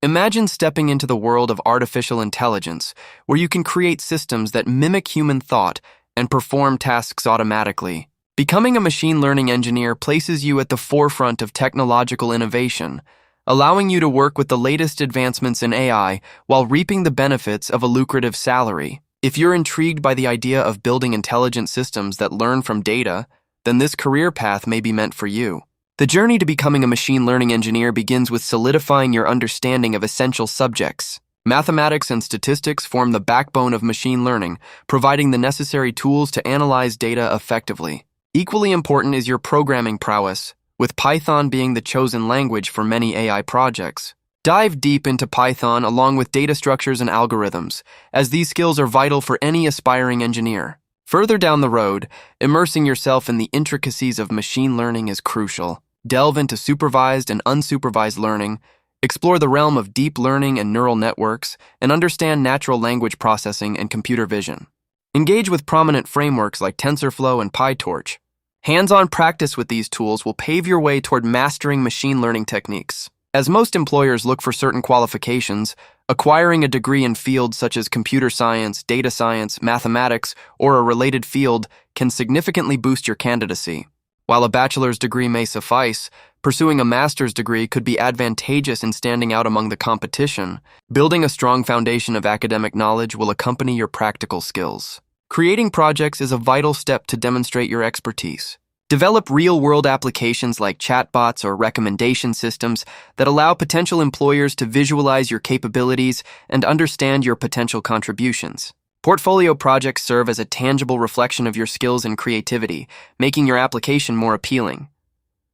Imagine stepping into the world of artificial intelligence, where you can create systems that mimic human thought and perform tasks automatically. Becoming a machine learning engineer places you at the forefront of technological innovation, allowing you to work with the latest advancements in AI while reaping the benefits of a lucrative salary. If you're intrigued by the idea of building intelligent systems that learn from data, then this career path may be meant for you. The journey to becoming a machine learning engineer begins with solidifying your understanding of essential subjects. Mathematics and statistics form the backbone of machine learning, providing the necessary tools to analyze data effectively. Equally important is your programming prowess, with Python being the chosen language for many AI projects. Dive deep into Python along with data structures and algorithms, as these skills are vital for any aspiring engineer. Further down the road, immersing yourself in the intricacies of machine learning is crucial. Delve into supervised and unsupervised learning, explore the realm of deep learning and neural networks, and understand natural language processing and computer vision. Engage with prominent frameworks like TensorFlow and PyTorch. Hands-on practice with these tools will pave your way toward mastering machine learning techniques. As most employers look for certain qualifications, acquiring a degree in fields such as computer science, data science, mathematics, or a related field can significantly boost your candidacy. While a bachelor's degree may suffice, pursuing a master's degree could be advantageous in standing out among the competition. Building a strong foundation of academic knowledge will accompany your practical skills. Creating projects is a vital step to demonstrate your expertise. Develop real-world applications like chatbots or recommendation systems that allow potential employers to visualize your capabilities and understand your potential contributions. Portfolio projects serve as a tangible reflection of your skills and creativity, making your application more appealing.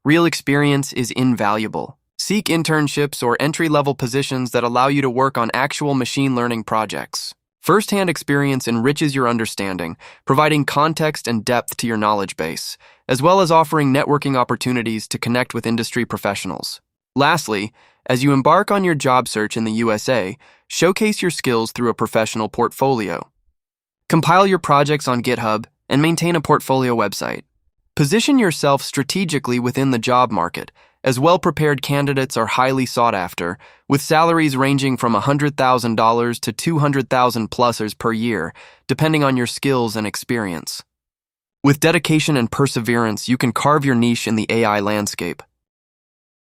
Real experience is invaluable. Seek internships or entry-level positions that allow you to work on actual machine learning projects. First-hand experience enriches your understanding, providing context and depth to your knowledge base, as well as offering networking opportunities to connect with industry professionals. Lastly, as you embark on your job search in the USA, showcase your skills through a professional portfolio. Compile your projects on GitHub and maintain a portfolio website. Position yourself strategically within the job market, as well-prepared candidates are highly sought after, with salaries ranging from $100,000 to $200,000+ per year, depending on your skills and experience. With dedication and perseverance, you can carve your niche in the AI landscape.